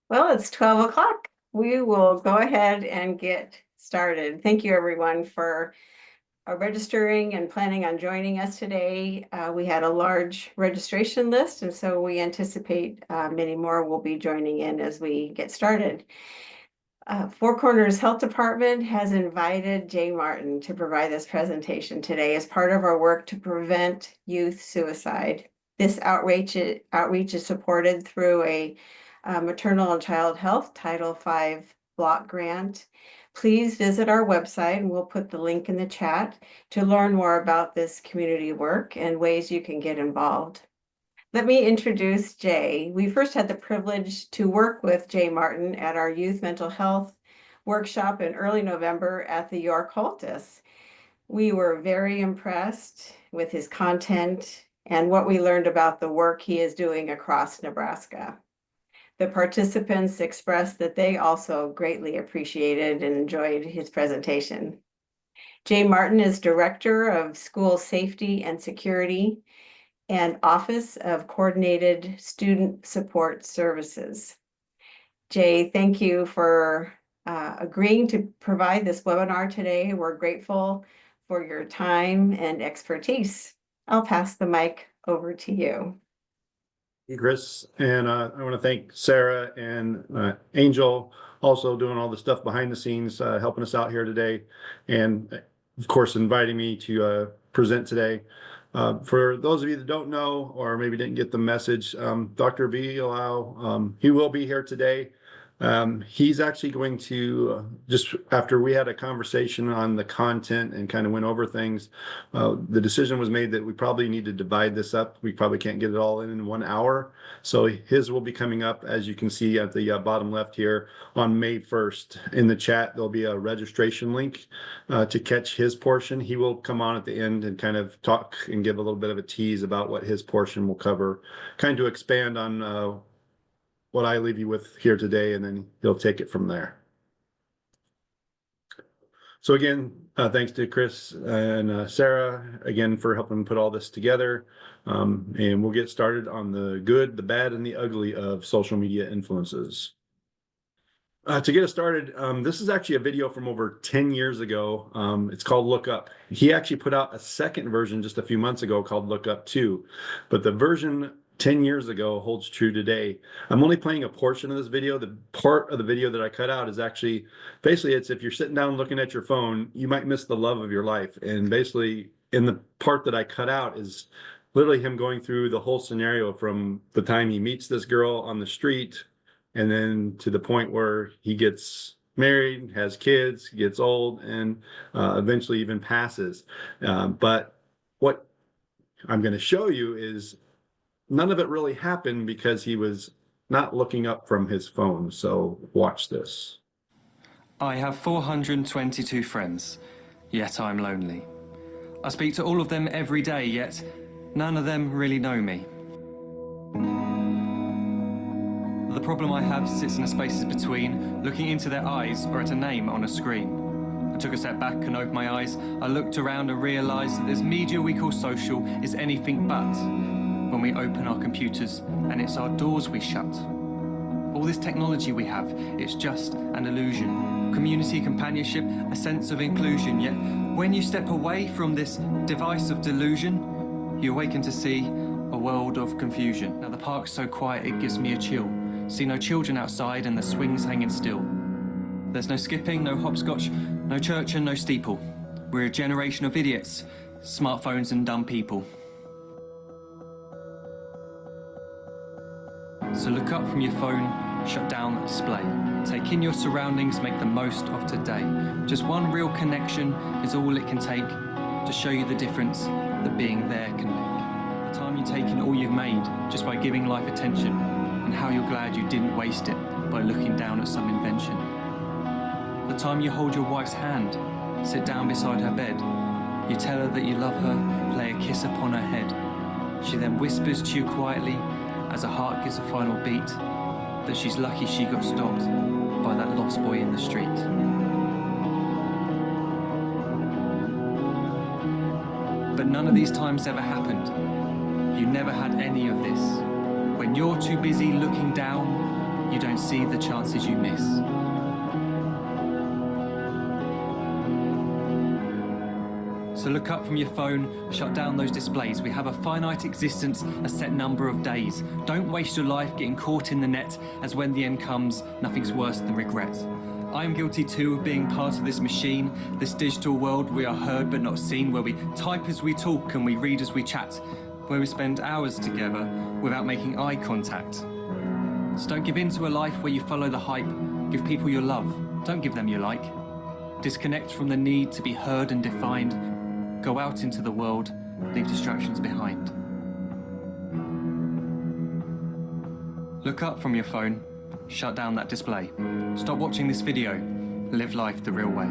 Well, it's 12 o'clock. We will go ahead and get started. Thank you, everyone, for registering and planning on joining us today. We had a large registration list, and so we anticipate many more will be joining in as we get started. Four Corners Health Department has invited Jay Martin to provide this presentation today as part of our work to prevent youth suicide. This outreach is supported through a Maternal and Child Health Title V block grant. Please visit our website, and we'll put the link in the chat to learn more about this community work and ways you can get involved. Let me introduce Jay. We first had the privilege to work with Jay Martin at our youth mental health workshop in early November at the York Holtis. We were very impressed with his content and what we learned about the work he is doing across Nebraska. The participants expressed that they also greatly appreciated and enjoyed his presentation. Jay Martin is Director of School Safety and Security and Office of Coordinated Student Support Services. Jay, thank you for agreeing to provide this webinar today. We're grateful for your time and expertise. I'll pass the mic over to you. Hey, Chris, and I want to thank Sarah and Angel, also doing all the stuff behind the scenes, helping us out here today, and of course inviting me to present today. For those of you that don't know or maybe didn't get the message, Dr. Vilau, he will be here today. He's actually going to, just after we had a conversation on the content and kind of went over things, the decision was made that we probably need to divide this up. We probably can't get it all in 1 hour. So his will be coming up, as you can see at the bottom left here, on May 1st. In the chat, there'll be a registration link to catch his portion. He will come on at the end and kind of talk and give a little bit of a tease about what his portion will cover, kind of to expand on what I leave you with here today, and then he'll take it from there. So again, thanks to Chris and Sarah again for helping put all this together. And we'll get started on the good, the bad, and the ugly of social media influences. To get us started, this is actually a video from over 10 years ago. It's called Look Up. He actually put out a second version just a few months ago called Look Up 2. But the version 10 years ago holds true today. I'm only playing a portion of this video. The part of the video that I cut out is actually, basically it's if you're sitting down looking at your phone, you might miss the love of your life. And basically in the part that I cut out is literally him going through the whole scenario from the time he meets this girl on the street and then to the point where he gets married, has kids, gets old, and eventually even passes. But what I'm going to show you is none of it really happened because he was not looking up from his phone. So watch this. I have 422 friends, yet I'm lonely. I speak to all of them every day, yet none of them really know me. The problem I have sits in the spaces between looking into their eyes or at a name on a screen. I took a step back and opened my eyes. I looked around and realised that this media we call social is anything but. When we open our computers and it's our doors we shut. All this technology we have, it's just an illusion. Community, companionship, a sense of inclusion. Yet when you step away from this device of delusion, you awaken to see a world of confusion. Now the park's so quiet it gives me a chill. See no children outside and the swings hanging still. There's no skipping, no hopscotch, no church and no steeple. We're a generation of idiots, smartphones and dumb people. So look up from your phone, shut down the display. Take in your surroundings, make the most of today. Just one real connection is all it can take to show you the difference that being there can make. The time you take in all you've made just by giving life attention, and how you're glad you didn't waste it by looking down at some invention. The time you hold your wife's hand, sit down beside her bed. You tell her that you love her, play a kiss upon her head. She then whispers to you quietly, as her heart gives a final beat, that she's lucky she got stopped by that lost boy in the street. But none of these times ever happened. You never had any of this. When you're too busy looking down, you don't see the chances you miss. So look up from your phone, shut down those displays. We have a finite existence, a set number of days. Don't waste your life getting caught in the net, as when the end comes, nothing's worse than regret. I am guilty too of being part of this machine, this digital world we are heard but not seen, where we type as we talk and we read as we chat, where we spend hours together without making eye contact. So don't give in to a life where you follow the hype. Give people your love, don't give them your like. Disconnect from the need to be heard and defined. Go out into the world, leave distractions behind. Look up from your phone, shut down that display. Stop watching this video, live life the real way.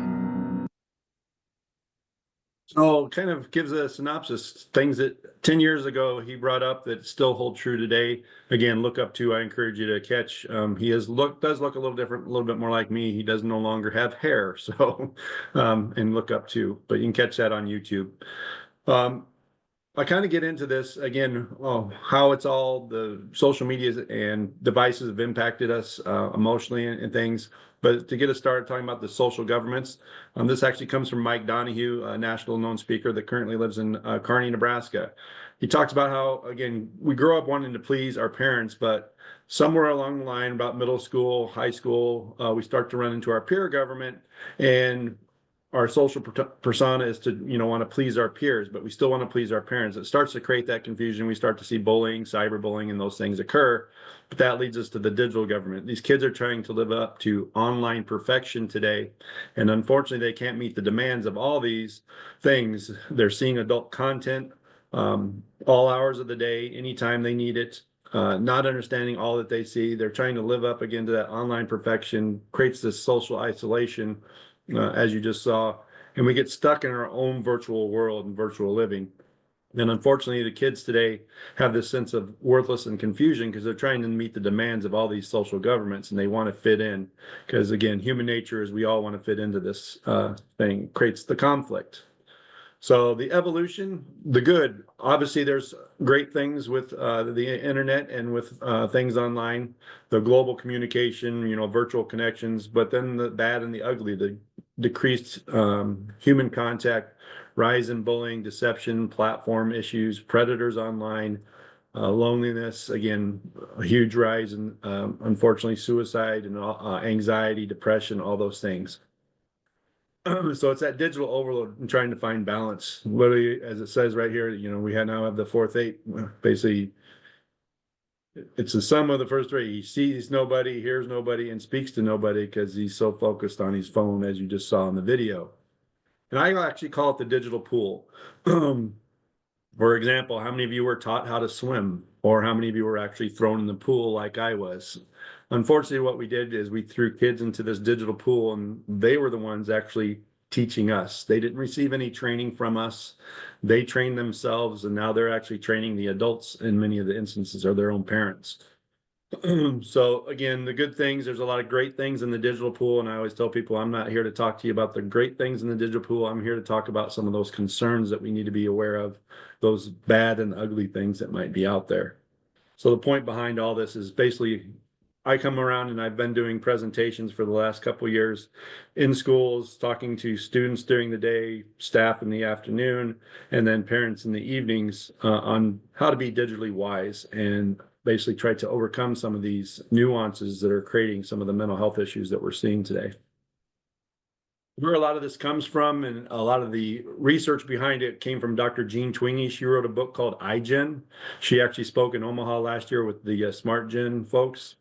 So kind of gives a synopsis, things that 10 years ago he brought up that still hold true today. Again, look up to, I encourage you to catch. He does look a little different, a little bit more like me. He does no longer have hair, so, and look up to, but you can catch that on YouTube. I kind of get into this again, how it's all the social medias and devices have impacted us emotionally and things. But to get us started talking about the social governments, this actually comes from Mike Donahue, a national known speaker that currently lives in Kearney, Nebraska. He talks about how, again, we grow up wanting to please our parents, but somewhere along the line, about middle school, high school, we start to run into our peer government, and our social persona is to, want to please our peers, but we still want to please our parents. It starts to create that confusion. We start to see bullying, cyberbullying, and those things occur. But that leads us to the digital government. These kids are trying to live up to online perfection today. And unfortunately, they can't meet the demands of all these things. They're seeing adult content all hours of the day, anytime they need it. Not understanding all that they see. They're trying to live up again to that online perfection, creates this social isolation. As you just saw, and we get stuck in our own virtual world and virtual living. And unfortunately, the kids today have this sense of worthless and confusion because they're trying to meet the demands of all these social governments, and they want to fit in. Because again, human nature is we all want to fit into this thing, creates the conflict. So the evolution, the good, obviously there's great things with the internet and with things online, the global communication, virtual connections, but then the bad and the ugly, the decreased human contact, rise in bullying, deception, platform issues, predators online, loneliness, again, a huge rise in, unfortunately, suicide and anxiety, depression, all those things. So it's that digital overload and trying to find balance. Literally, as it says right here, we now have the fourth eight. Basically, it's the sum of the first three. He sees nobody, hears nobody, and speaks to nobody because he's so focused on his phone, as you just saw in the video. And I actually call it the digital pool. For example, how many of you were taught how to swim, or how many of you were actually thrown in the pool like I was? Unfortunately, what we did is we threw kids into this digital pool, and they were the ones actually teaching us. They didn't receive any training from us. They trained themselves, and now they're actually training the adults in many of the instances, or their own parents. So again, the good things, there's a lot of great things in the digital pool. And I always tell people, I'm not here to talk to you about the great things in the digital pool. I'm here to talk about some of those concerns that we need to be aware of, those bad and ugly things that might be out there. So the point behind all this is basically, I come around and I've been doing presentations for the last couple of years in schools, talking to students during the day, staff in the afternoon, and then parents in the evenings on how to be digitally wise and basically try to overcome some of these nuances that are creating some of the mental health issues that we're seeing today. Where a lot of this comes from and a lot of the research behind it came from Dr. Jean Twenge. She wrote a book called iGen. She actually spoke in Omaha last year with the SmartGen folks.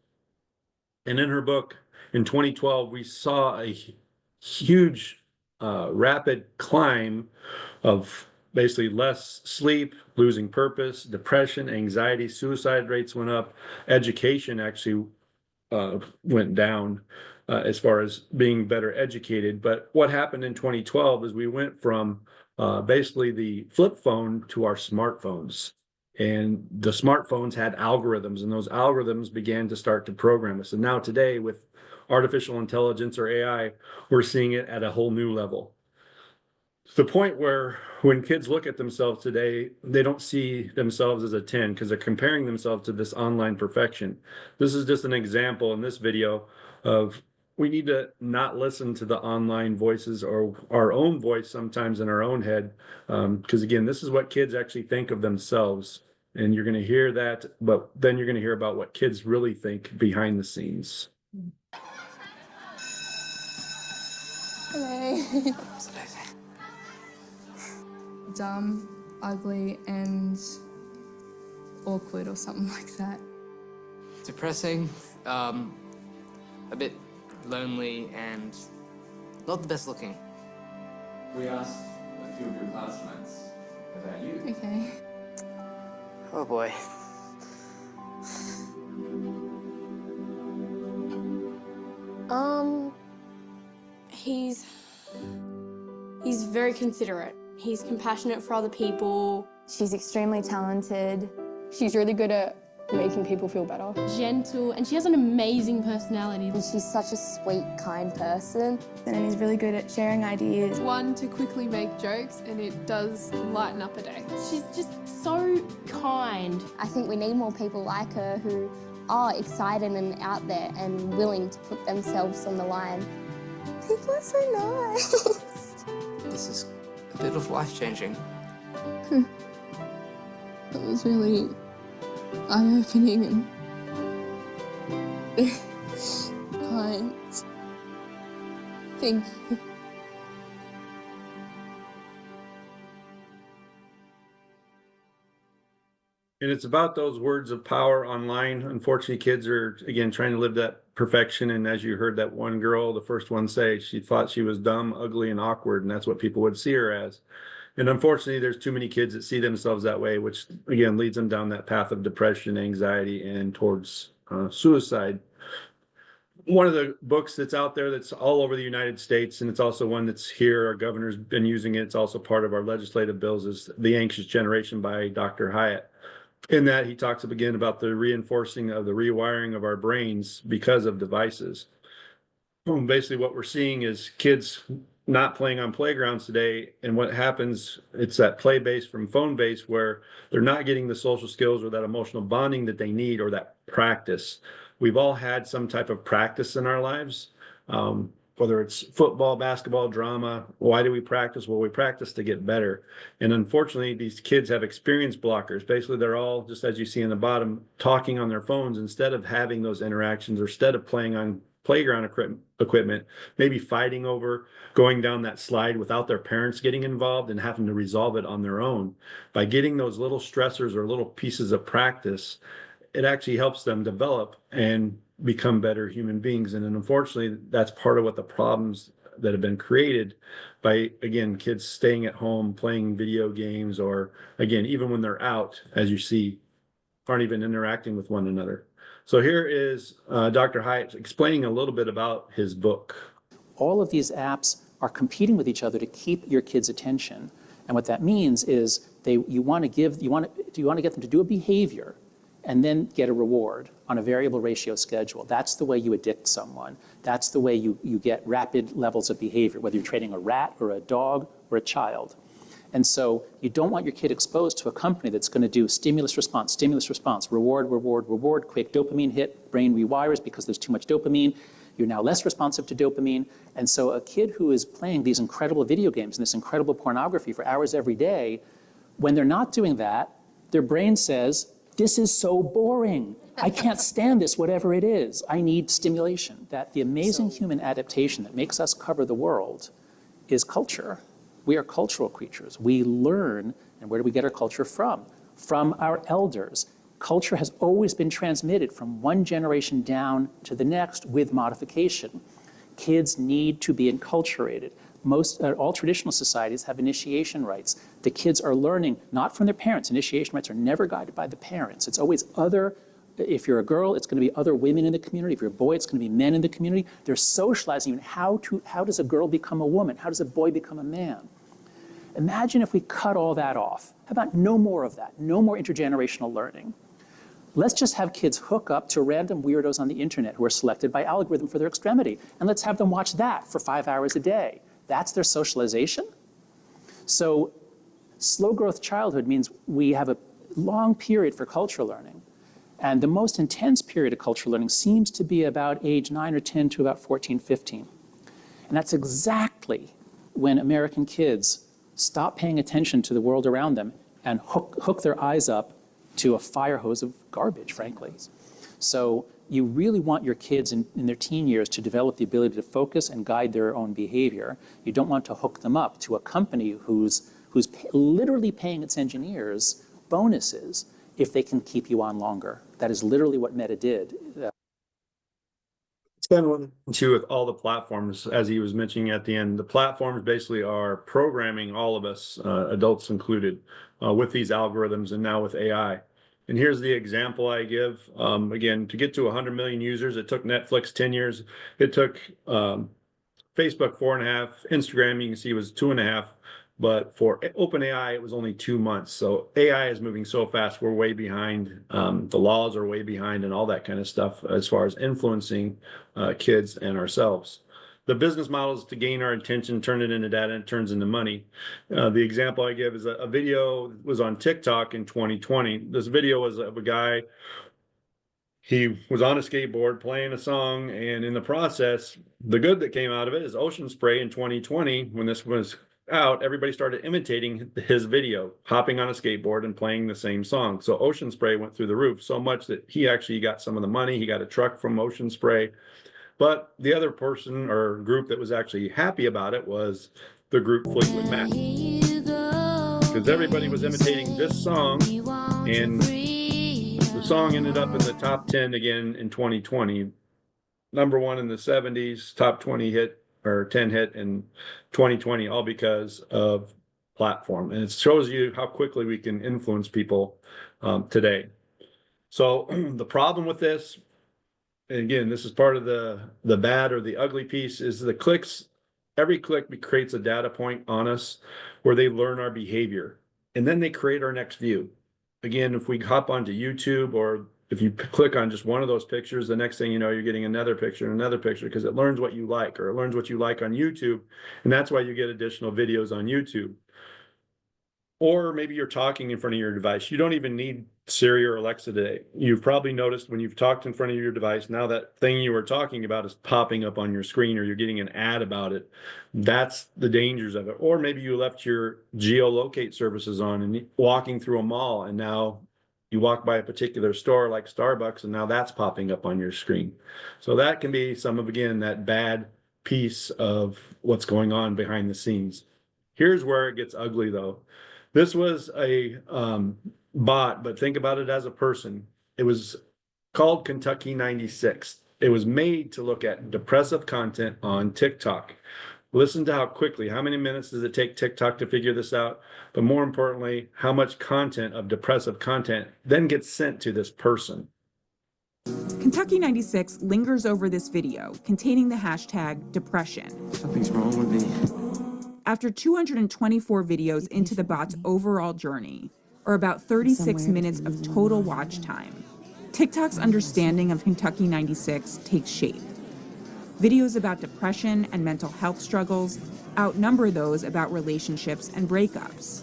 And in her book in 2012, we saw a huge rapid climb of basically less sleep, losing purpose, depression, anxiety, suicide rates went up, education actually went down as far as being better educated. But what happened in 2012 is we went from basically the flip phone to our smartphones. And the smartphones had algorithms, and those algorithms began to start to program us. And now today with artificial intelligence or AI, we're seeing it at a whole new level. to the point where when kids look at themselves today, they don't see themselves as a 10 because they're comparing themselves to this online perfection. This is just an example in this video of we need to not listen to the online voices or our own voice sometimes in our own head. Because again, this is what kids actually think of themselves. And you're going to hear that, but then you're going to hear about what kids really think behind the scenes. Hello. Dumb, ugly, and awkward or something like that. Depressing, a bit lonely, and not the best looking. We asked a few of your classmates about you. Okay. Oh boy. He's very considerate. He's compassionate for other people. She's extremely talented. She's really good at making people feel better. Gentle, and she has an amazing personality. And she's such a sweet, kind person. And he's really good at sharing ideas. One to quickly make jokes, and it does lighten up a day. She's just so kind. I think we need more people like her who are excited and out there and willing to put themselves on the line. People are so nice. This is a bit of life-changing. It was really eye-opening and kind. Thank you. And it's about those words of power online. Unfortunately, kids are, again, trying to live that perfection. And as you heard that one girl, the first one say, she thought she was dumb, ugly, and awkward. And that's what people would see her as. And unfortunately, there's too many kids that see themselves that way, which, again, leads them down that path of depression, anxiety, and towards suicide. One of the books that's out there that's all over the United States, and it's also one that's here, our governor's been using it, it's also part of our legislative bills, is The Anxious Generation by Dr. Hyatt. In that, he talks again about the reinforcing of the rewiring of our brains because of devices. Basically, what we're seeing is kids not playing on playgrounds today, and what happens, it's that play base from phone base where they're not getting the social skills or that emotional bonding that they need or that practice. We've all had some type of practice in our lives, whether it's football, basketball, drama. Why do we practice? Well, we practice to get better. And unfortunately, these kids have experience blockers. Basically, they're all, just as you see in the bottom, talking on their phones instead of having those interactions or instead of playing on playground equipment, maybe fighting over going down that slide without their parents getting involved and having to resolve it on their own. By getting those little stressors or little pieces of practice, it actually helps them develop and become better human beings. And then unfortunately, that's part of what the problems that have been created by, again, kids staying at home, playing video games, or again, even when they're out, as you see, aren't even interacting with one another. So here is Dr. Hyatt explaining a little bit about his book. All of these apps are competing with each other to keep your kids' attention. And what that means is you want to get them to do a behavior and then get a reward on a variable ratio schedule. That's the way you addict someone. That's the way you get rapid levels of behavior, whether you're training a rat or a dog or a child. And so you don't want your kid exposed to a company that's going to do stimulus, response, reward, reward, reward, quick dopamine hit, brain rewires because there's too much dopamine. You're now less responsive to dopamine. And so a kid who is playing these incredible video games and this incredible pornography for hours every day, when they're not doing that, their brain says, this is so boring. I can't stand this, whatever it is. I need stimulation. That the amazing human adaptation that makes us cover the world is culture. We are cultural creatures. We learn, and where do we get our culture from? From our elders. Culture has always been transmitted from one generation down to the next with modification. Kids need to be enculturated. All traditional societies have initiation rites. The kids are learning not from their parents. Initiation rites are never guided by the parents. It's always other. If you're a girl, it's going to be other women in the community. If you're a boy, it's going to be men in the community. They're socializing you in how does a girl become a woman? How does a boy become a man? Imagine if we cut all that off. How about no more of that? No more intergenerational learning. Let's just have kids hook up to random weirdos on the internet who are selected by algorithm for their extremity. And let's have them watch that for 5 hours a day. That's their socialization? So slow growth childhood means we have a long period for cultural learning. And the most intense period of cultural learning seems to be about age 9 or 10 to about 14, 15. And that's exactly when American kids stop paying attention to the world around them and hook their eyes up to a fire hose of garbage, frankly. So you really want your kids in their teen years to develop the ability to focus and guide their own behavior. You don't want to hook them up to a company who's literally paying its engineers bonuses if they can keep you on longer. That is literally what Meta did. It's been one too with all the platforms, as he was mentioning at the end. The platforms basically are programming all of us, adults included, with these algorithms and now with AI. And here's the example I give. Again, to get to 100 million users, it took Netflix 10 years. It took Facebook 4.5. Instagram, you can see, was 2.5. But for OpenAI, it was only 2 months. So AI is moving so fast, we're way behind. The laws are way behind and all that kind of stuff as far as influencing kids and ourselves. The business model is to gain our attention, turn it into data, and it turns into money. The example I give is a video was on TikTok in 2020. This video was of a guy. He was on a skateboard playing a song, and in the process, the good that came out of it is Ocean Spray in 2020, when this was out, everybody started imitating his video, hopping on a skateboard and playing the same song. So Ocean Spray went through the roof so much that he actually got some of the money. He got a truck from Ocean Spray. But the other person or group that was actually happy about it was the group Fleetwood Mac, because everybody was imitating this song, and the song ended up in the top 10 again in 2020. #1 in the 70s, top 20 hit or 10 hit in 2020, all because of platform. And it shows you how quickly we can influence people today. So the problem with this, and again, this is part of the bad or the ugly piece, is the clicks. Every click creates a data point on us where they learn our behavior, and then they create our next view. Again, if we hop onto YouTube, or if you click on just one of those pictures, the next thing you know, you're getting another picture and another picture, because it learns what you like, or it learns what you like on YouTube. And that's why you get additional videos on YouTube. Or maybe you're talking in front of your device. You don't even need Siri or Alexa today. You've probably noticed when you've talked in front of your device, now that thing you were talking about is popping up on your screen, or you're getting an ad about it. That's the dangers of it. Or maybe you left your geolocate services on and walking through a mall, and now you walk by a particular store like Starbucks, and now that's popping up on your screen. So that can be some of, again, that bad piece of what's going on behind the scenes. Here's where it gets ugly, though. This was a bot, but think about it as a person. It was called Kentucky 96. It was made to look at depressive content on TikTok. Listen to how quickly, how many minutes does it take TikTok to figure this out? But more importantly, how much content of depressive content then gets sent to this person. Kentucky 96 lingers over this video containing the hashtag depression. Something's wrong with me. After 224 videos into the bot's overall journey, or about 36 minutes of total watch time, TikTok's understanding of Kentucky 96 takes shape. Videos about depression and mental health struggles outnumber those about relationships and breakups.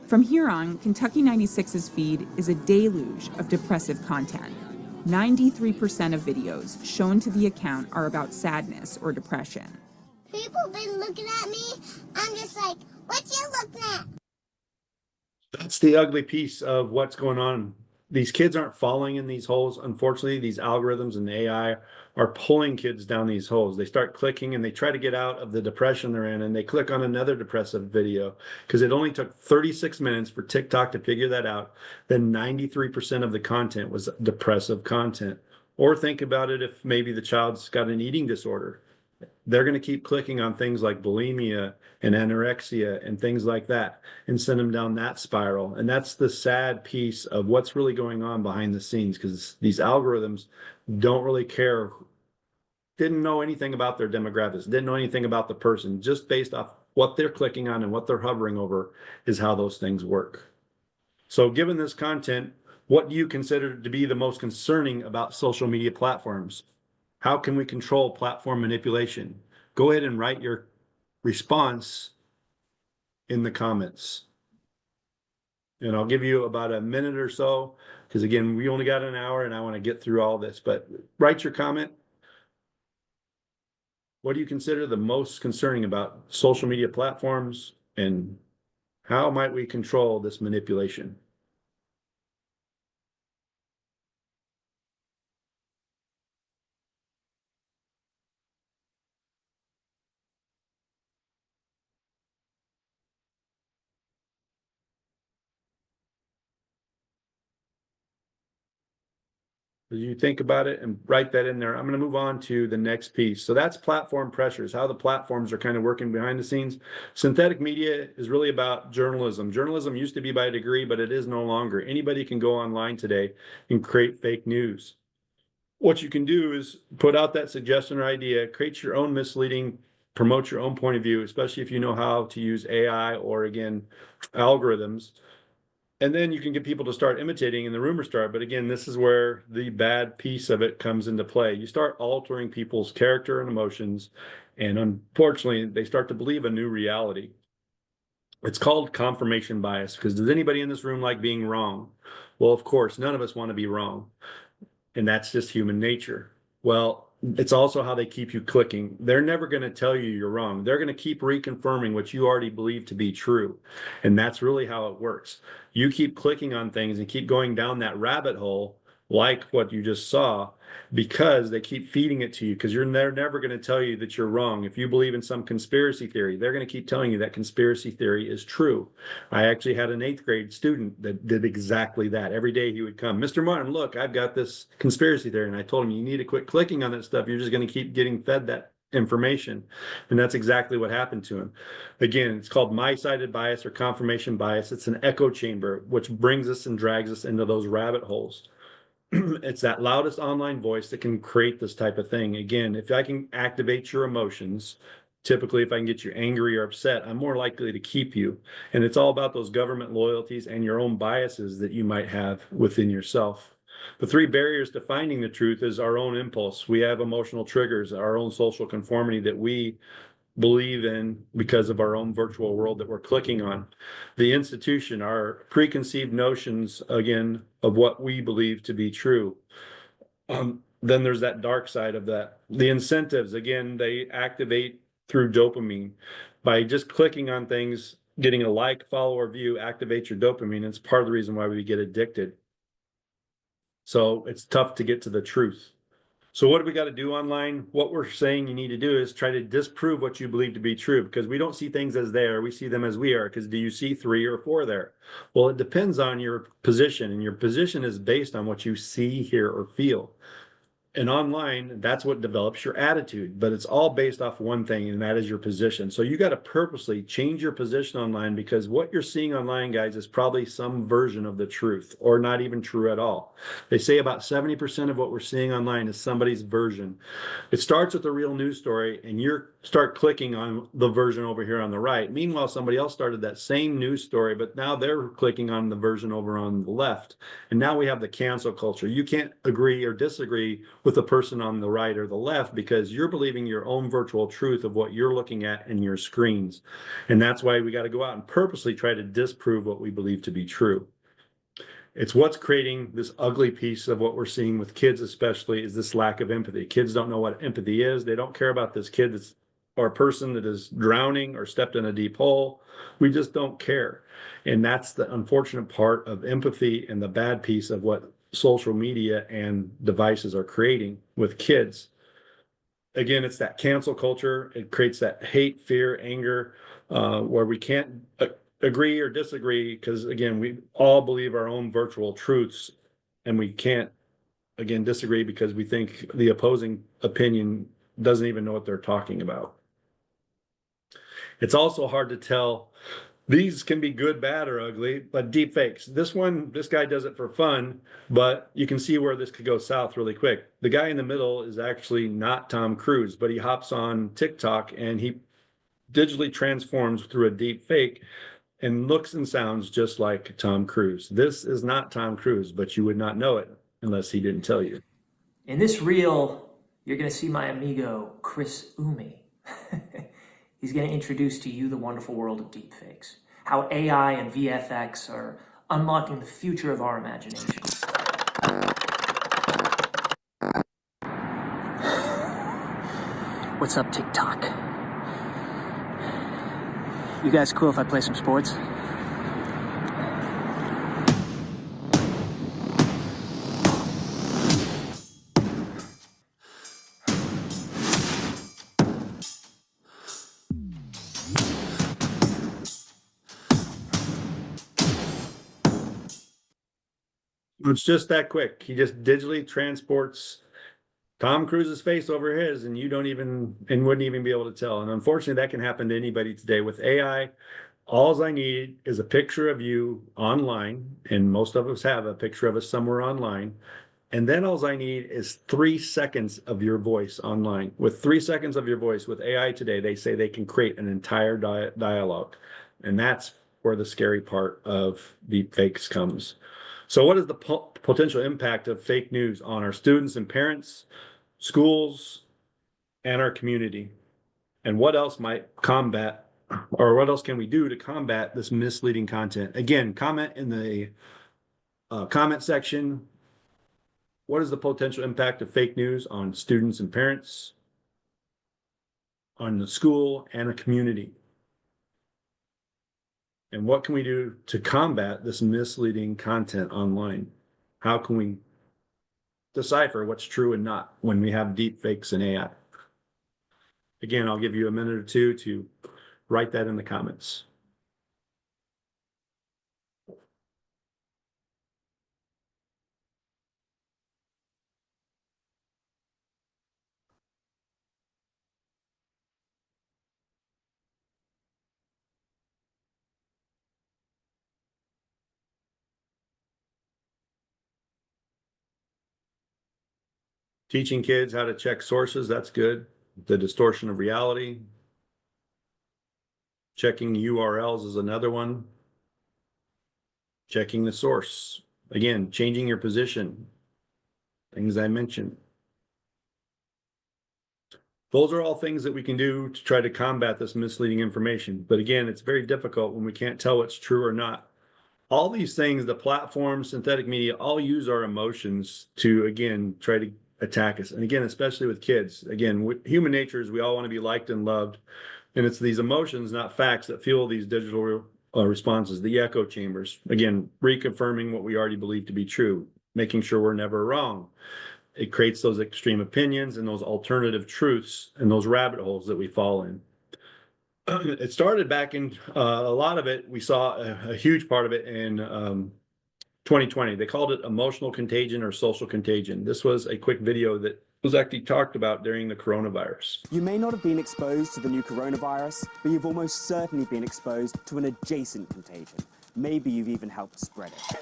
From here on, Kentucky 96's feed is a deluge of depressive content. 93% of videos shown to the account are about sadness or depression. People been looking at me. I'm just like, what you looking at? That's the ugly piece of what's going on. These kids aren't falling in these holes. Unfortunately, these algorithms and AI are pulling kids down these holes. They start clicking and they try to get out of the depression they're in, and they click on another depressive video, because it only took 36 minutes for TikTok to figure that out. Then 93% of the content was depressive content. Or think about it, if maybe the child's got an eating disorder. They're going to keep clicking on things like bulimia and anorexia and things like that, and send them down that spiral. And that's the sad piece of what's really going on behind the scenes, because these algorithms don't really care, didn't know anything about their demographics, didn't know anything about the person. Just based off what they're clicking on and what they're hovering over is how those things work. So given this content, what do you consider to be the most concerning about social media platforms? How can we control platform manipulation? Go ahead and write your response in the comments. And I'll give you about a minute or so, because again, we only got an hour and I want to get through all this, but write your comment. What do you consider the most concerning about social media platforms, and how might we control this manipulation? As you think about it and write that in there, I'm going to move on to the next piece. So that's platform pressures, how the platforms are kind of working behind the scenes. Synthetic media is really about journalism. Journalism used to be by degree, but it is no longer. Anybody can go online today and create fake news. What you can do is put out that suggestion or idea, create your own misleading, promote your own point of view, especially if you know how to use AI or, again, algorithms. And then you can get people to start imitating and the rumors start. But again, this is where the bad piece of it comes into play. You start altering people's character and emotions, and unfortunately, they start to believe a new reality. It's called confirmation bias, because does anybody in this room like being wrong? Well, of course, none of us want to be wrong. And that's just human nature. Well, it's also how they keep you clicking. They're never going to tell you you're wrong. They're going to keep reconfirming what you already believe to be true. And that's really how it works. You keep clicking on things and keep going down that rabbit hole, like what you just saw, because they keep feeding it to you, because they're never going to tell you that you're wrong. If you believe in some conspiracy theory, they're going to keep telling you that conspiracy theory is true. I actually had an 8th grade student that did exactly that. Every day he would come, Mr. Martin, look, I've got this conspiracy theory. And I told him, you need to quit clicking on that stuff. You're just going to keep getting fed that information. And that's exactly what happened to him. Again, it's called my-sided bias or confirmation bias. It's an echo chamber, which brings us and drags us into those rabbit holes. It's that loudest online voice that can create this type of thing. Again, if I can activate your emotions, typically if I can get you angry or upset, I'm more likely to keep you. And it's all about those government loyalties and your own biases that you might have within yourself. The 3 barriers to finding the truth is our own impulse. We have emotional triggers, our own social conformity that we believe in because of our own virtual world that we're clicking on. The institution, our preconceived notions, again, of what we believe to be true. Then there's that dark side of that. The incentives, again, they activate through dopamine. By just clicking on things, getting a like, follow, or view activates your dopamine. It's part of the reason why we get addicted. So it's tough to get to the truth. So what do we got to do online? What we're saying you need to do is try to disprove what you believe to be true, because we don't see things as they are. We see them as we are. Because do you see 3 or 4 there? Well, it depends on your position, and your position is based on what you see, hear, or feel. And online, that's what develops your attitude, but it's all based off one thing, and that is your position. So you got to purposely change your position online, because what you're seeing online, guys, is probably some version of the truth, or not even true at all. They say about 70% of what we're seeing online is somebody's version. It starts with a real news story, and you start clicking on the version over here on the right. Meanwhile, somebody else started that same news story, but now they're clicking on the version over on the left. And now we have the cancel culture. You can't agree or disagree with the person on the right or the left, because you're believing your own virtual truth of what you're looking at in your screens. And that's why we got to go out and purposely try to disprove what we believe to be true. It's what's creating this ugly piece of what we're seeing with kids, especially, is this lack of empathy. Kids don't know what empathy is. They don't care about this kid that's, or a person that is drowning or stepped in a deep hole. We just don't care. And that's the unfortunate part of empathy, and the bad piece of what social media and devices are creating with kids. Again, it's that cancel culture. It creates that hate, fear, anger, where we can't agree or disagree, because again, we all believe our own virtual truths, and we can't, again, disagree because we think the opposing opinion doesn't even know what they're talking about. It's also hard to tell. These can be good, bad, or ugly, but deep fakes. This guy does it for fun, but you can see where this could go south really quick. The guy in the middle is actually not Tom Cruise, but he hops on TikTok and he digitally transforms through a deep fake and looks and sounds just like Tom Cruise. This is not Tom Cruise, but you would not know it unless he didn't tell you. In this reel, you're going to see my amigo, Chris Umi. He's going to introduce to you the wonderful world of deepfakes, how AI and VFX are unlocking the future of our imagination. What's up, TikTok? You guys cool if I play some sports? It's just that quick. He just digitally transports Tom Cruise's face over his, and you don't even, and wouldn't even be able to tell. And unfortunately, that can happen to anybody today with AI. All I need is a picture of you online, and most of us have a picture of us somewhere online. And then all I need is 3 seconds of your voice online. With 3 seconds of your voice with AI today, they say they can create an entire dialogue. And that's where the scary part of deepfakes comes. So what is the potential impact of fake news on our students and parents, schools, and our community? And what else might combat, or what else can we do to combat this misleading content? Again, comment in the comment section. What is the potential impact of fake news on students and parents, on the school and a community? And what can we do to combat this misleading content online? How can we decipher what's true and not when we have deep fakes and AI? Again, I'll give you a minute or two to write that in the comments. Teaching kids how to check sources, that's good. The distortion of reality. Checking URLs is another one. Checking the source. Again, changing your position. Things I mentioned. Those are all things that we can do to try to combat this misleading information. But again, it's very difficult when we can't tell what's true or not. All these things, the platforms, synthetic media, all use our emotions to, again, try to attack us. And again, especially with kids, again, human nature is we all want to be liked and loved. And it's these emotions, not facts, that fuel these digital responses, the echo chambers. Again, reconfirming what we already believe to be true, making sure we're never wrong. It creates those extreme opinions and those alternative truths and those rabbit holes that we fall in. It started back in, a lot of it, we saw a huge part of it in 2020. They called it emotional contagion or social contagion. This was a quick video that was actually talked about during the coronavirus. You may not have been exposed to the new coronavirus, but you've almost certainly been exposed to an adjacent contagion. Maybe you've even helped spread it.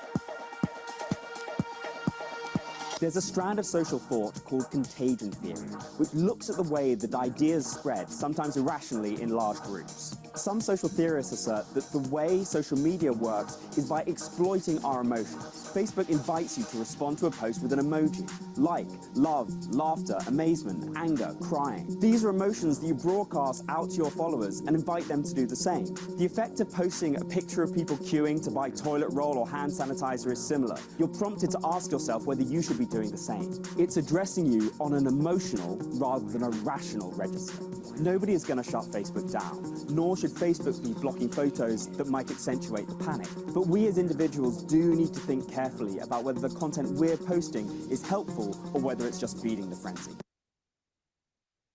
There's a strand of social thought called contagion theory, which looks at the way that ideas spread, sometimes irrationally, in large groups. Some social theorists assert that the way social media works is by exploiting our emotions. Facebook invites you to respond to a post with an emoji. Like, love, laughter, amazement, anger, crying. These are emotions that you broadcast out to your followers and invite them to do the same. The effect of posting a picture of people queuing to buy toilet roll or hand sanitizer is similar. You're prompted to ask yourself whether you should be doing the same. It's addressing you on an emotional rather than a rational register. Nobody is going to shut Facebook down, nor should Facebook be blocking photos that might accentuate the panic. But we as individuals do need to think carefully about whether the content we're posting is helpful or whether it's just feeding the frenzy.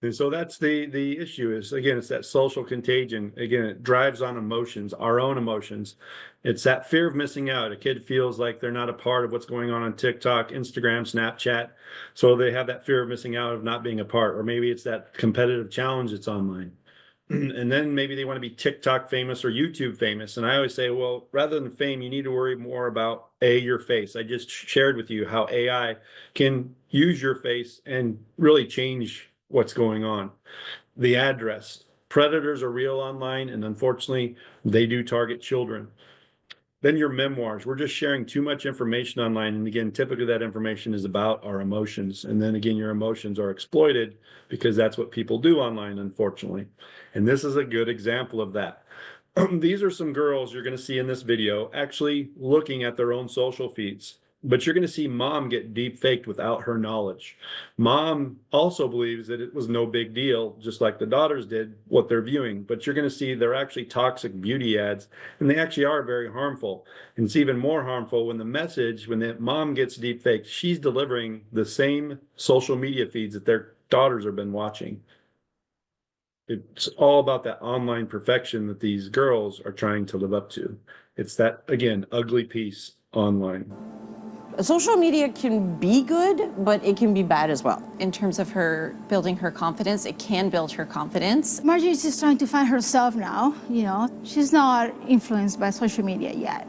And so that's the issue is, again, it's that social contagion. Again, it drives on emotions, our own emotions. It's that fear of missing out. A kid feels like they're not a part of what's going on TikTok, Instagram, Snapchat. So they have that fear of missing out, of not being a part, or maybe it's that competitive challenge that's online. And then maybe they want to be TikTok famous or YouTube famous. And I always say, well, rather than fame, you need to worry more about your face. I just shared with you how AI can use your face and really change what's going on. The address. Predators are real online, and unfortunately, they do target children. Then your memoirs. We're just sharing too much information online. And again, typically that information is about our emotions. And then again, your emotions are exploited because that's what people do online, unfortunately. And this is a good example of that. These are some girls you're going to see in this video actually looking at their own social feeds. But you're going to see mom get deep faked without her knowledge. Mom also believes that it was no big deal, just like the daughters did, what they're viewing. But you're going to see they're actually toxic beauty ads, and they actually are very harmful. And it's even more harmful when the message, when the mom gets deep faked, she's delivering the same social media feeds that their daughters have been watching. It's all about that online perfection that these girls are trying to live up to. It's that, again, ugly piece online. Social media can be good, but it can be bad as well. In terms of her building her confidence, it can build her confidence. Margie is just trying to find herself now, you know. She's not influenced by social media yet.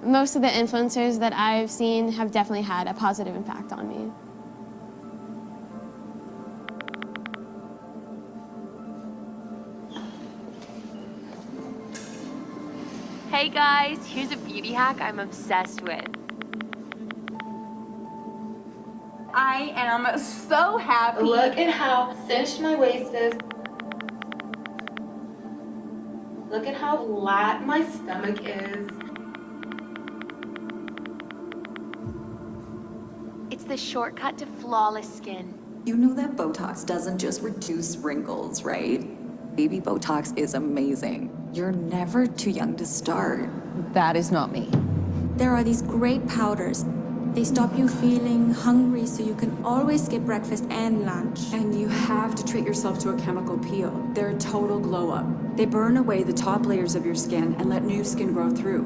Most of the influencers that I've seen have definitely had a positive impact on me. Hey guys, here's a beauty hack I'm obsessed with. I am so happy. Look at how cinched my waist is. Look at how flat my stomach is. It's the shortcut to flawless skin. You know that Botox doesn't just reduce wrinkles, right? Baby Botox is amazing. You're never too young to start. That is not me. There are these great powders. They stop you feeling hungry so you can always skip breakfast and lunch. And you have to treat yourself to a chemical peel. They're a total glow up. They burn away the top layers of your skin and let new skin grow through.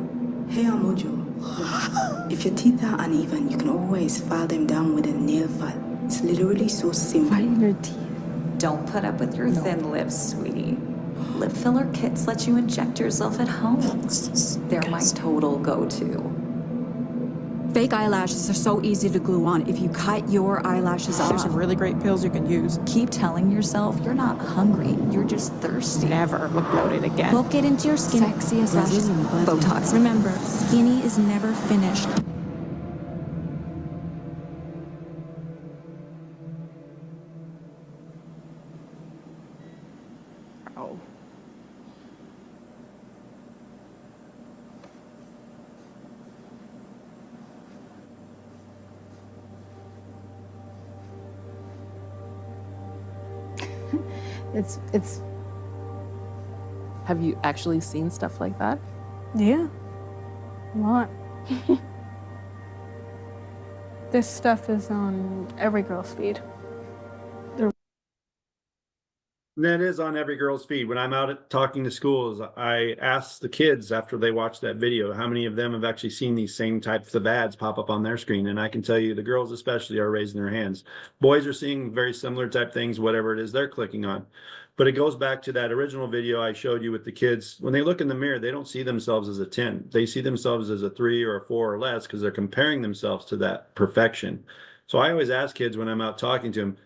Hey, Amojo. If your teeth are uneven, you can always file them down with a nail file. It's literally so simple. File your teeth. Don't put up with your thin lips, sweetie. Lip filler kits let you inject yourself at home. They're my total go-to. Fake eyelashes are so easy to glue on if you cut your eyelashes off. There's some really great pills you can use. Keep telling yourself you're not hungry, you're just thirsty. Never look bloated again. Book it into your skin. Sexiest lashes. Botox. Remember, skinny is never finished. Oh. It's. Have you actually seen stuff like that? Yeah. A lot. This stuff is on every girl's feed. And that is on every girl's feed. When I'm out talking to schools, I ask the kids after they watch that video, how many of them have actually seen these same types of ads pop up on their screen? And I can tell you the girls especially are raising their hands. Boys are seeing very similar type things, whatever it is they're clicking on. But it goes back to that original video I showed you with the kids. When they look in the mirror, they don't see themselves as a 10. They see themselves as a 3 or a 4 or less because they're comparing themselves to that perfection. So I always ask kids when I'm out talking to them,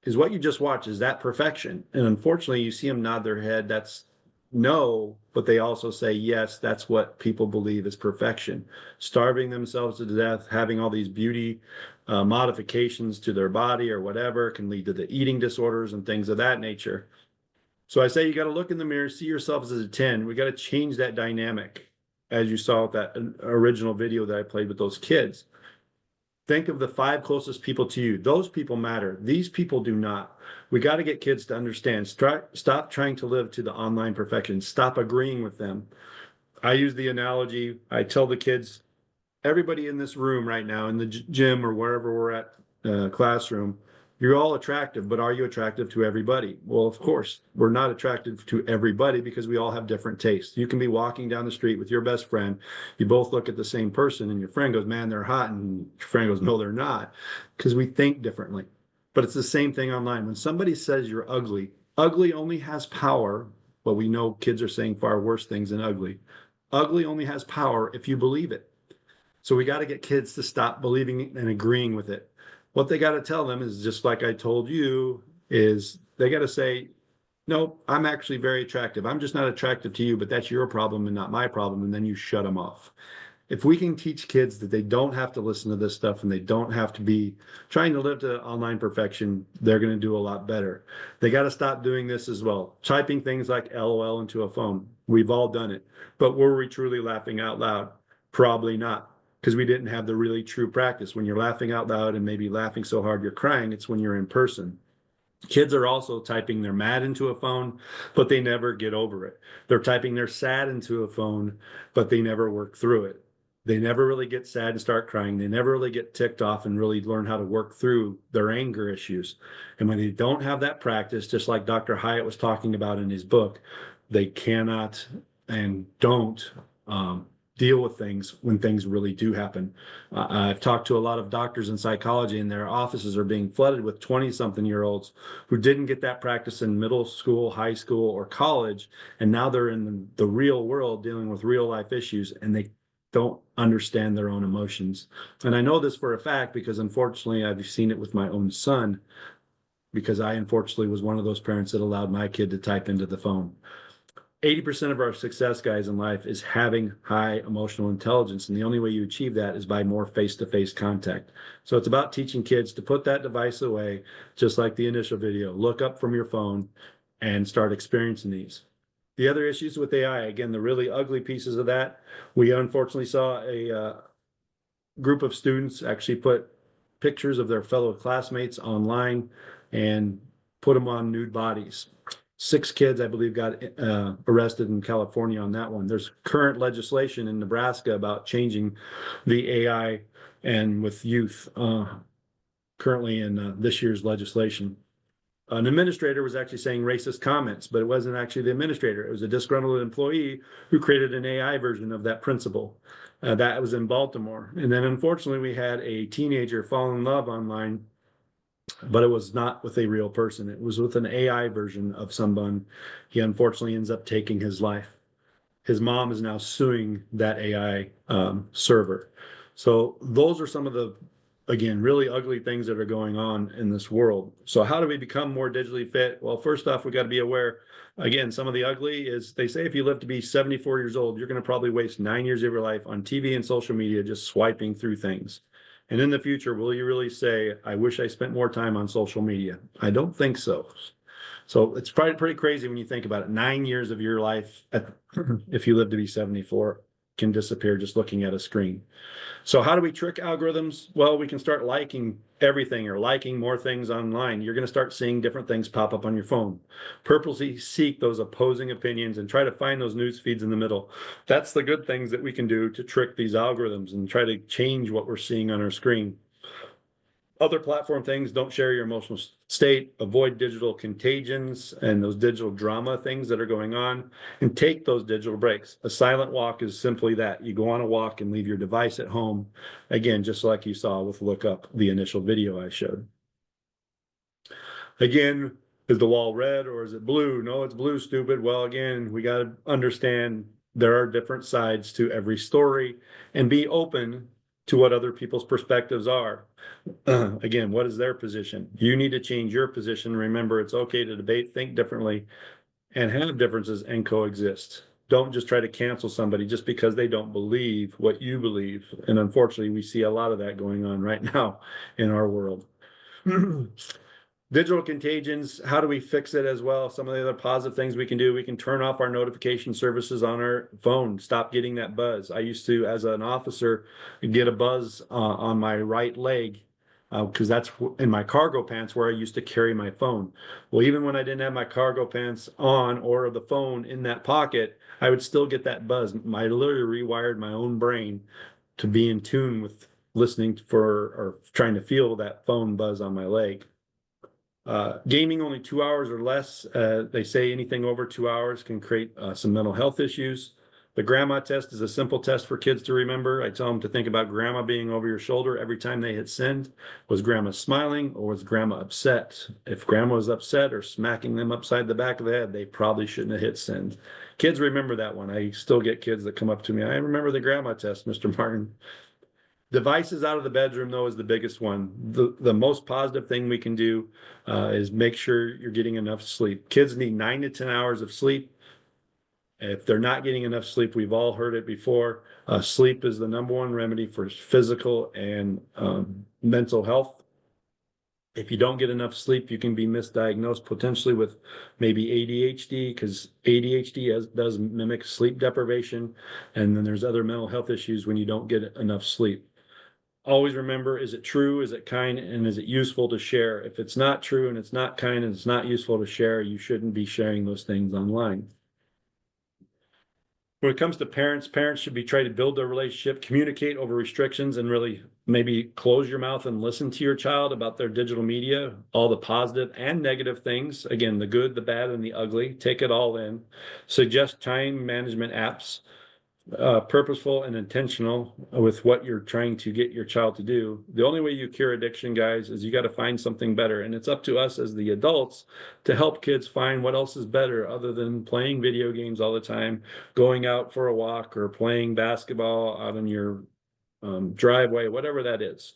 is what you just watched, is that perfection? And unfortunately, you see them nod their head, that's no, but they also say, yes, that's what people believe is perfection. Starving themselves to death, having all these beauty modifications to their body or whatever can lead to the eating disorders and things of that nature. So I say you got to look in the mirror, see yourself as a 10. We got to change that dynamic, as you saw with that original video that I played with those kids. Think of the 5 closest people to you. Those people matter. These people do not. We got to get kids to understand. Stop trying to live to the online perfection. Stop agreeing with them. I use the analogy. I tell the kids, everybody in this room right now, in the gym or wherever we're at, classroom, you're all attractive, but are you attractive to everybody? Well, of course, we're not attractive to everybody because we all have different tastes. You can be walking down the street with your best friend. You both look at the same person and your friend goes, man, they're hot. And your friend goes, no, they're not, because we think differently. But it's the same thing online. When somebody says you're ugly, ugly only has power, but we know kids are saying far worse things than ugly. Ugly only has power if you believe it. So we got to get kids to stop believing and agreeing with it. What they got to tell them is, just like I told you, is they got to say, no, I'm actually very attractive. I'm just not attractive to you, but that's your problem and not my problem. And then you shut them off. If we can teach kids that they don't have to listen to this stuff and they don't have to be trying to live to online perfection, they're going to do a lot better. They got to stop doing this as well. Typing things like LOL into a phone. We've all done it. But were we truly laughing out loud? Probably not, because we didn't have the really true practice. When you're laughing out loud and maybe laughing so hard you're crying, it's when you're in person. Kids are also typing they're mad into a phone, but they never get over it. They're typing they're sad into a phone, but they never work through it. They never really get sad and start crying. They never really get ticked off and really learn how to work through their anger issues. And when they don't have that practice, just like Dr. Hyatt was talking about in his book, they cannot and don't deal with things when things really do happen. I've talked to a lot of doctors in psychology, and their offices are being flooded with 20-something-year-olds who didn't get that practice in middle school, high school, or college, and now they're in the real world dealing with real life issues, and they don't understand their own emotions. And I know this for a fact because unfortunately I've seen it with my own son, because I unfortunately was one of those parents that allowed my kid to type into the phone. 80% of our success, guys, in life is having high emotional intelligence. And the only way you achieve that is by more face-to-face contact. So it's about teaching kids to put that device away, just like the initial video. Look up from your phone and start experiencing these. The other issues with AI, again, the really ugly pieces of that, we unfortunately saw a group of students actually put pictures of their fellow classmates online and put them on nude bodies. 6 kids, I believe, got arrested in California on that one. There's current legislation in Nebraska about changing the AI and with youth currently in this year's legislation. An administrator was actually saying racist comments, but it wasn't actually the administrator. It was a disgruntled employee who created an AI version of that principle. That was in Baltimore. And then unfortunately, we had a teenager fall in love online, but it was not with a real person. It was with an AI version of someone. He unfortunately ends up taking his life. His mom is now suing that AI server. So those are some of the, again, really ugly things that are going on in this world. So how do we become more digitally fit? Well, first off, we got to be aware, again, some of the ugly is they say if you live to be 74 years old, you're going to probably waste 9 years of your life on TV and social media just swiping through things. And in the future, will you really say, I wish I spent more time on social media? I don't think so. So it's probably pretty crazy when you think about it. 9 years of your life, if you live to be 74, can disappear just looking at a screen. So how do we trick algorithms? Well, we can start liking everything or liking more things online. You're going to start seeing different things pop up on your phone. Purposely seek those opposing opinions and try to find those news feeds in the middle. That's the good things that we can do to trick these algorithms and try to change what we're seeing on our screen. Other platform things, don't share your emotional state, avoid digital contagions and those digital drama things that are going on, and take those digital breaks. A silent walk is simply that. You go on a walk and leave your device at home. Again, just like you saw with Look Up, the initial video I showed. Again, is the wall red or is it blue? No, it's blue, stupid. Well, again, we got to understand there are different sides to every story and be open to what other people's perspectives are. Again, what is their position? You need to change your position. Remember, it's okay to debate, think differently, and have differences and coexist. Don't just try to cancel somebody just because they don't believe what you believe. And unfortunately, we see a lot of that going on right now in our world. Digital contagions, how do we fix it as well? Some of the other positive things we can do, we can turn off our notification services on our phone, stop getting that buzz. I used to, as an officer, get a buzz on my right leg because that's in my cargo pants where I used to carry my phone. Well, even when I didn't have my cargo pants on or the phone in that pocket, I would still get that buzz. I literally rewired my own brain to be in tune with listening for or trying to feel that phone buzz on my leg. Gaming only 2 hours or less. They say anything over 2 hours can create some mental health issues. The grandma test is a simple test for kids to remember. I tell them to think about grandma being over your shoulder every time they hit send. Was grandma smiling or was grandma upset? If grandma was upset or smacking them upside the back of the head, they probably shouldn't have hit send. Kids remember that one. I still get kids that come up to me. I remember the grandma test, Mr. Martin. Devices out of the bedroom, though, is the biggest one. The most positive thing we can do is make sure you're getting enough sleep. Kids need 9 to 10 hours of sleep. If they're not getting enough sleep, we've all heard it before. Sleep is the #1 remedy for physical and mental health. If you don't get enough sleep, you can be misdiagnosed potentially with maybe ADHD, because ADHD does mimic sleep deprivation. And then there's other mental health issues when you don't get enough sleep. Always remember, is it true, is it kind, and is it useful to share? If it's not true and it's not kind and it's not useful to share, you shouldn't be sharing those things online. When it comes to parents should be trying to build their relationship, communicate over restrictions, and really maybe close your mouth and listen to your child about their digital media, all the positive and negative things. Again, the good, the bad, and the ugly. Take it all in. Suggest time management apps, purposeful and intentional with what you're trying to get your child to do. The only way you cure addiction, guys, is you got to find something better. And it's up to us as the adults to help kids find what else is better other than playing video games all the time, going out for a walk, or playing basketball out in your driveway, whatever that is.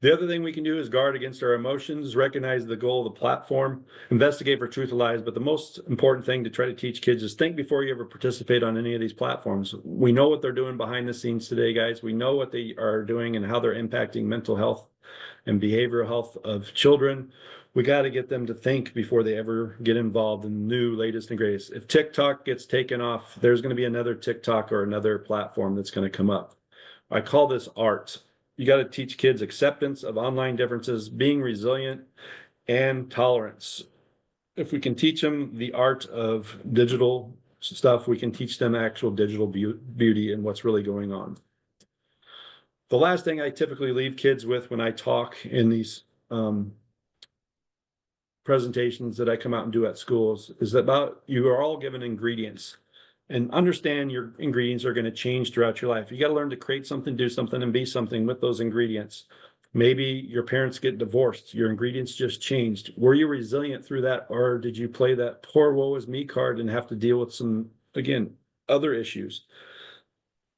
The other thing we can do is guard against our emotions, recognize the goal of the platform, investigate for truth or lies. But the most important thing to try to teach kids is think before you ever participate on any of these platforms. We know what they're doing behind the scenes today, guys. We know what they are doing and how they're impacting mental health and behavioral health of children. We got to get them to think before they ever get involved in the new, latest, and greatest. If TikTok gets taken off, there's going to be another TikTok or another platform that's going to come up. I call this art. You got to teach kids acceptance of online differences, being resilient, and tolerance. If we can teach them the art of digital stuff, we can teach them actual digital beauty and what's really going on. The last thing I typically leave kids with when I talk in these presentations that I come out and do at schools is about, you are all given ingredients. And understand your ingredients are going to change throughout your life. You got to learn to create something, do something, and be something with those ingredients. Maybe your parents get divorced. Your ingredients just changed. Were you resilient through that, or did you play that poor woe is me card and have to deal with some, again, other issues?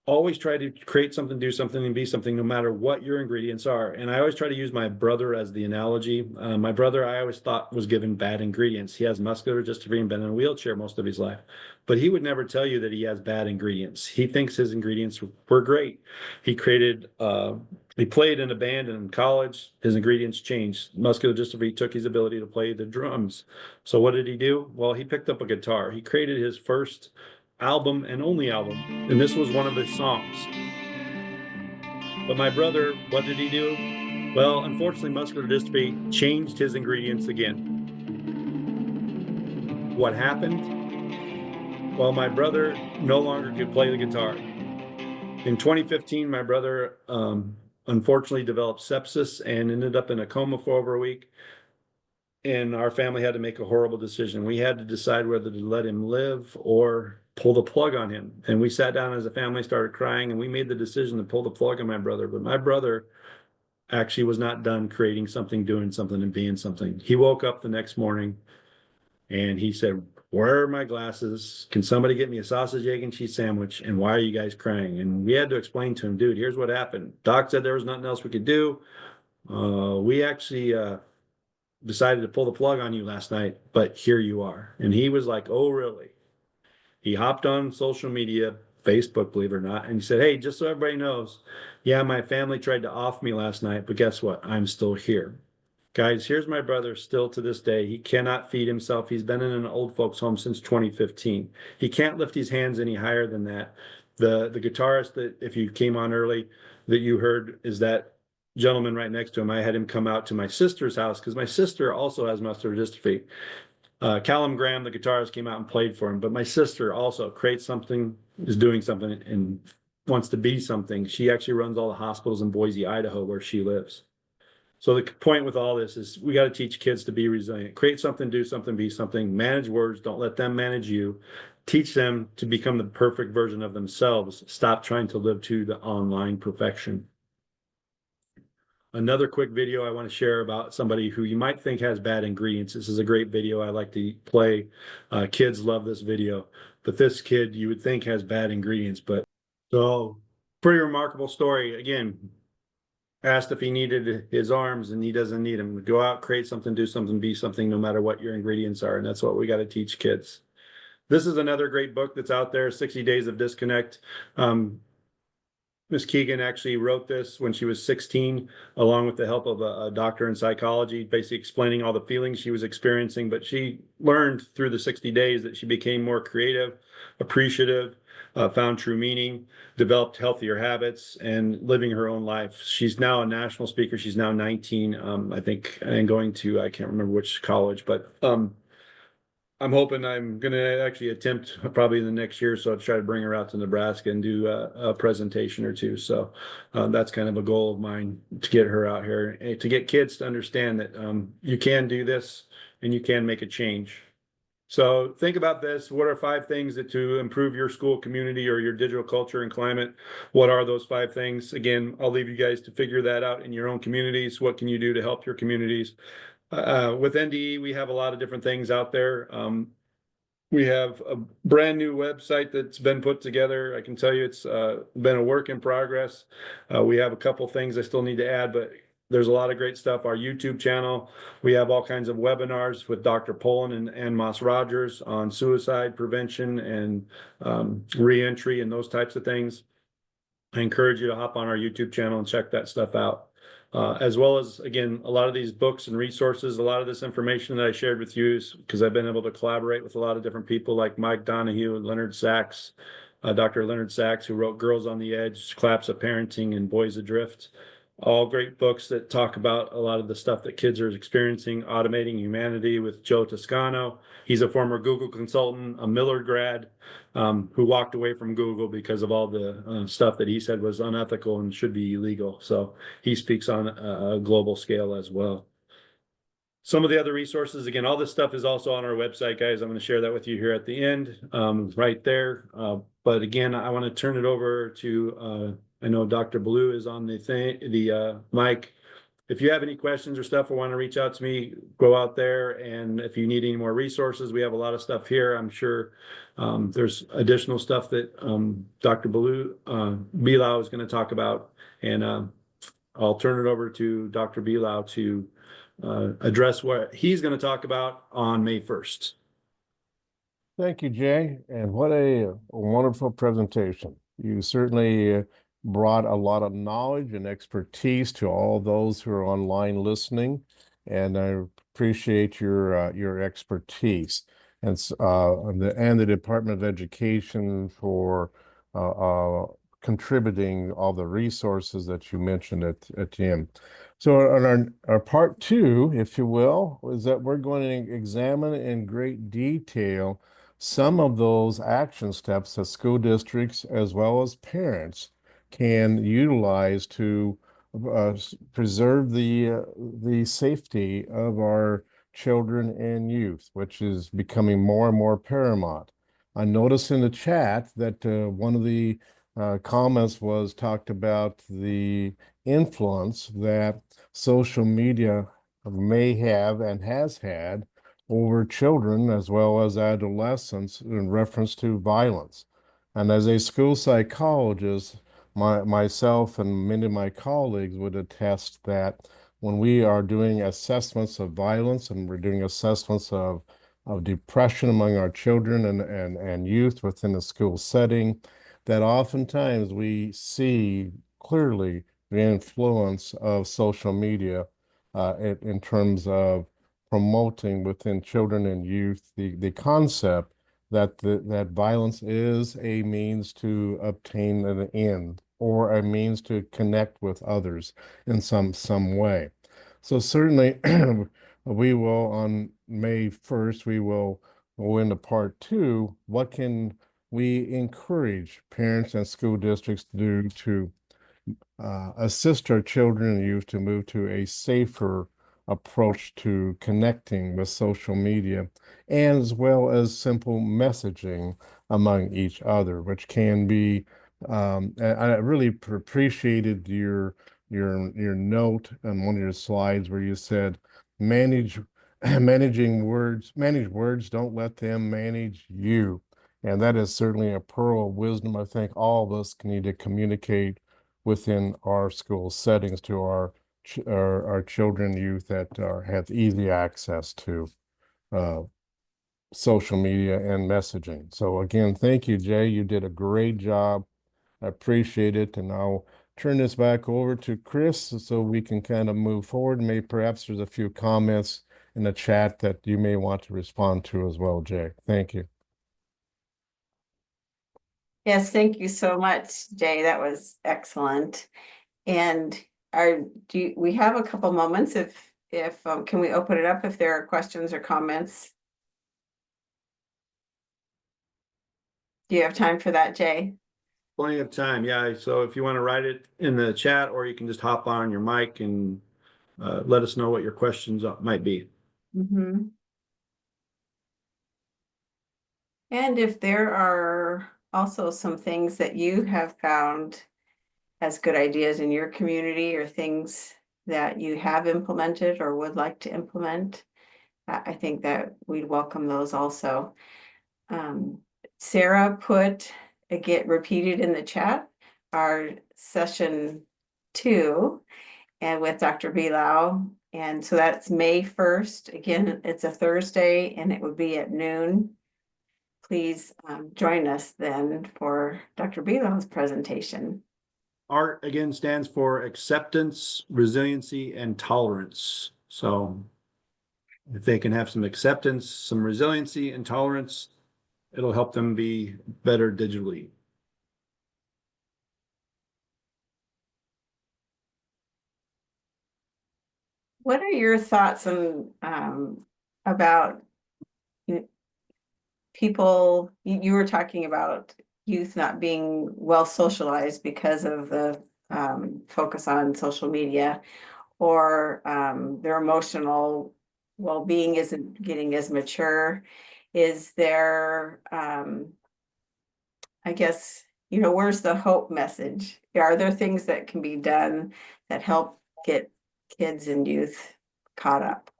Always try to create something, do something, and be something, no matter what your ingredients are. And I always try to use my brother as the analogy. My brother, I always thought, was given bad ingredients. He has muscular dystrophy and been in a wheelchair most of his life. But he would never tell you that he has bad ingredients. He thinks his ingredients were great. He played in a band in college. His ingredients changed. Muscular dystrophy took his ability to play the drums. So what did he do? Well, he picked up a guitar. He created his first album and only album, and this was one of his songs. But my brother, what did he do? Well, unfortunately, muscular dystrophy changed his ingredients again. What happened? Well, my brother no longer could play the guitar. In 2015, my brother unfortunately developed sepsis and ended up in a coma for over a week. And our family had to make a horrible decision. We had to decide whether to let him live or pull the plug on him. And we sat down as a family, started crying, and we made the decision to pull the plug on my brother. But my brother actually was not done creating something, doing something, and being something. He woke up the next morning and he said, "Where are my glasses? Can somebody get me a sausage, egg, and cheese sandwich? And why are you guys crying?" And we had to explain to him, "Dude, here's what happened. Doc said there was nothing else we could do. We actually decided to pull the plug on you last night, but here you are." And he was like, "Oh, really?" He hopped on social media, Facebook, believe it or not, and he said, "Hey, just so everybody knows, yeah, my family tried to off me last night, but guess what? I'm still here." Guys, here's my brother still to this day. He cannot feed himself. He's been in an old folks home since 2015. He can't lift his hands any higher than that. The guitarist that, if you came on early, that you heard is that gentleman right next to him. I had him come out to my sister's house because my sister also has muscular dystrophy. Callum Graham, the guitarist, came out and played for him. But my sister also creates something, is doing something, and wants to be something. She actually runs all the hospitals in Boise, Idaho, where she lives. So the point with all this is we got to teach kids to be resilient. Create something, do something, be something. Manage words. Don't let them manage you. Teach them to become the perfect version of themselves. Stop trying to live to the online perfection. Another quick video I want to share about somebody who you might think has bad ingredients. This is a great video I like to play. Kids love this video. But this kid you would think has bad ingredients. But so Pretty remarkable story. Again, asked if he needed his arms and he doesn't need them. Go out, create something, do something, be something, no matter what your ingredients are. And that's what we got to teach kids. This is another great book that's out there, 60 Days of Disconnect. Miss Keegan actually wrote this when she was 16, along with the help of a doctor in psychology, basically explaining all the feelings she was experiencing. But she learned through the 60 days that she became more creative, appreciative, found true meaning, developed healthier habits, and living her own life. She's now a national speaker. She's now 19, I think, and going to, I can't remember which college, but I'm hoping I'm going to actually attempt probably in the next year or so to try to bring her out to Nebraska and do a presentation or two. So that's kind of a goal of mine, to get her out here, to get kids to understand that you can do this and you can make a change. So think about this. What are 5 things that to improve your school community or your digital culture and climate? What are those 5 things? Again, I'll leave you guys to figure that out in your own communities. What can you do to help your communities? With NDE, we have a lot of different things out there. We have a brand new website that's been put together. I can tell you it's been a work in progress. We have a couple things I still need to add, but there's a lot of great stuff. Our YouTube channel, we have all kinds of webinars with Dr. Poland and Moss Rogers on suicide prevention and reentry and those types of things. I encourage you to hop on our YouTube channel and check that stuff out. As well as, again, a lot of these books and resources, a lot of this information that I shared with you is because I've been able to collaborate with a lot of different people like Mike Donahue and Leonard Sachs, Dr. Leonard Sachs, who wrote Girls on the Edge, Collapse of Parenting, and Boys Adrift. All great books that talk about a lot of the stuff that kids are experiencing. Automating Humanity with Joe Toscano. He's a former Google consultant, a Millard grad, who walked away from Google because of all the stuff that he said was unethical and should be illegal. So he speaks on a global scale as well. Some of the other resources, again, all this stuff is also on our website, guys. I'm going to share that with you here at the end, right there. But again, I want to turn it over to, I know Dr. Blue is on the mic. If you have any questions or stuff or want to reach out to me, go out there. And if you need any more resources, we have a lot of stuff here. I'm sure there's additional stuff that Dr. Bilau is going to talk about. And I'll turn it over to Dr. Bilau to address what he's going to talk about on May 1st. Thank you, Jay. And what a wonderful presentation. You certainly brought a lot of knowledge and expertise to all those who are online listening, and I appreciate your expertise. And the Department of Education for contributing all the resources that you mentioned at the end. So on our part 2, if you will, is that we're going to examine in great detail some of those action steps that school districts as well as parents can utilize to preserve the safety of our children and youth, which is becoming more and more paramount. I noticed in the chat that one of the comments talked about the influence that social media may have and has had over children as well as adolescents in reference to violence. And as a school psychologist, myself and many of my colleagues would attest that when we are doing assessments of violence and we're doing assessments of depression among our children and youth within the school setting, that oftentimes we see clearly the influence of social media in terms of promoting within children and youth the concept that violence is a means to obtain an end or a means to connect with others in some way. So certainly we will, on May 1st, we will go into part 2. What can we encourage parents and school districts to do to assist our children and youth to move to a safer approach to connecting with social media, as well as simple messaging among each other, which can be, I really appreciated your note on one of your slides where you said, manage words, don't let them manage you. And that is certainly a pearl of wisdom. I think all of us need to communicate within our school settings to our children, youth that have easy access to social media and messaging. So again, thank you, Jay. You did a great job. I appreciate it. And I'll turn this back over to Chris so we can kind of move forward. Maybe perhaps there's a few comments in the chat that you may want to respond to as well, Jay. Thank you. Yes, thank you so much, Jay. That was excellent. And we have a couple moments if can we open it up if there are questions or comments? Do you have time for that, Jay? Plenty of time, yeah. So if you want to write it in the chat, or you can just hop on your mic and let us know what your questions might be. Mm-hmm. And if there are also some things that you have found as good ideas in your community or things that you have implemented or would like to implement, I think that we'd welcome those also. Sarah put, again, repeated in the chat, our session 2 and with Dr. Bilal. And so that's May 1st. Again, it's a Thursday and it would be at noon. Please join us then for Dr. Bilal's presentation. ART again stands for acceptance, resiliency, and tolerance. So if they can have some acceptance, some resiliency, and tolerance, it'll help them be better digitally. What are your thoughts on about people? You were talking about youth not being well socialized because of the focus on social media, or their emotional well-being isn't getting as mature. Is there, I guess, where's the hope message? Are there things that can be done that help get kids and youth caught up?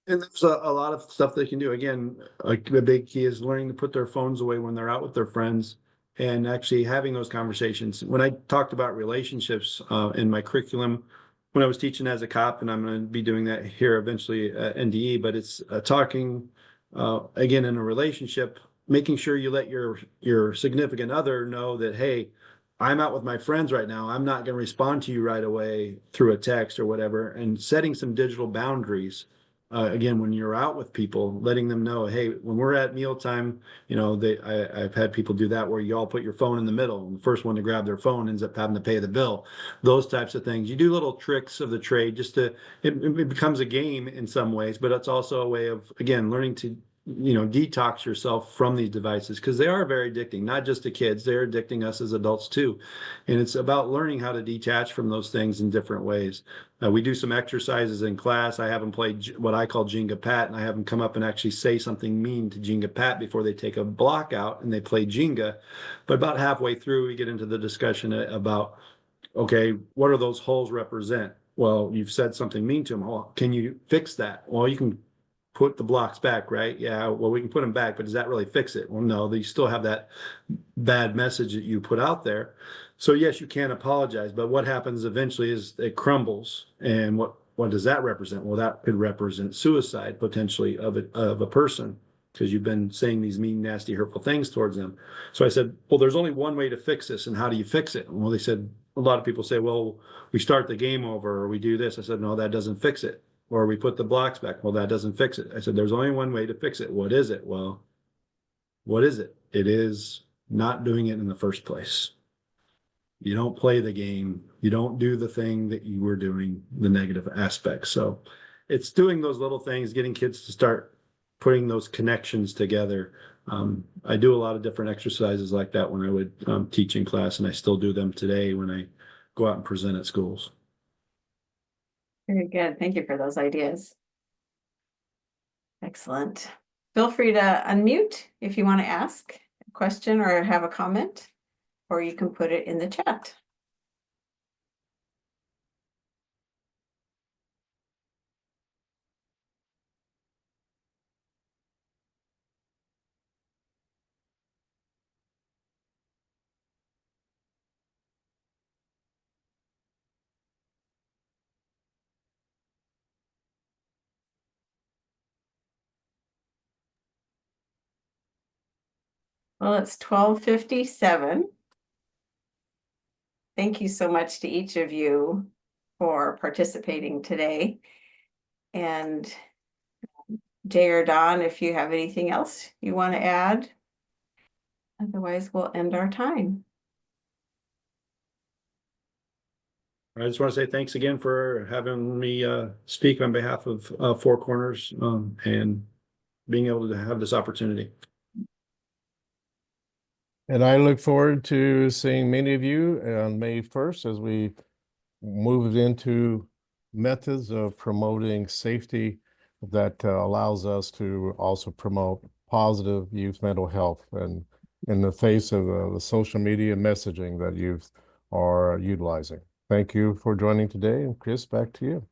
And there's a lot of stuff they can do. Again, like the big key is learning to put their phones away when they're out with their friends and actually having those conversations. When I talked about relationships in my curriculum, when I was teaching as a cop, and I'm going to be doing that here eventually at NDE, but it's talking, again, in a relationship, making sure you let your significant other know that, hey, I'm out with my friends right now. I'm not going to respond to you right away through a text or whatever, and setting some digital boundaries. Again, when you're out with people, letting them know, hey, when we're at mealtime, I've had people do that where you all put your phone in the middle, and the first one to grab their phone ends up having to pay the bill. Those types of things. You do little tricks of the trade just to, it becomes a game in some ways, but it's also a way of, again, learning to detox yourself from these devices, because they are very addicting, not just to kids, they're addicting us as adults too. And it's about learning how to detach from those things in different ways. We do some exercises in class. I have them play what I call Jenga Pat, and I have them come up and actually say something mean to Jenga Pat before they take a block out and they play Jenga. But about halfway through, we get into the discussion about, okay, what do those holes represent? Well, you've said something mean to them. Well, can you fix that? Well, you can put the blocks back, right? Yeah, well, we can put them back, but does that really fix it? Well, no, you still have that bad message that you put out there. So yes, you can apologize, but what happens eventually is it crumbles. And what does that represent? Well, that could represent suicide potentially of a person, because you've been saying these mean, nasty, hurtful things towards them. So I said, well, there's only one way to fix this, and how do you fix it? Well, they said, a lot of people say, well, we start the game over, or we do this. I said, no, that doesn't fix it. Or we put the blocks back. Well, that doesn't fix it. I said, there's only one way to fix it. What is it? Well, what is it? It is not doing it in the first place. You don't play the game. You don't do the thing that you were doing, the negative aspects. So it's doing those little things, getting kids to start putting those connections together. I do a lot of different exercises like that when I would teach in class, and I still do them today when I go out and present at schools. Very good. Thank you for those ideas. Excellent. Feel free to unmute if you want to ask a question or have a comment, or you can put it in the chat. Well, it's 12:57. Thank you so much to each of you for participating today. And Jay or Don, if you have anything else you want to add, otherwise we'll end our time. I just want to say thanks again for having me speak on behalf of Four Corners and being able to have this opportunity. And I look forward to seeing many of you on May 1st as we move into methods of promoting safety that allows us to also promote positive youth mental health and in the face of the social media messaging that youth are utilizing. Thank you for joining today. And Chris, back to you.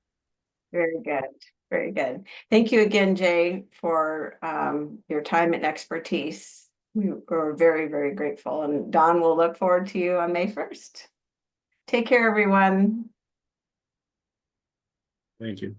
Very good. Very good. Thank you again, Jay, for your time and expertise. We are very, very grateful. And Don, we'll look forward to you on May 1st. Take care, everyone. Thank you.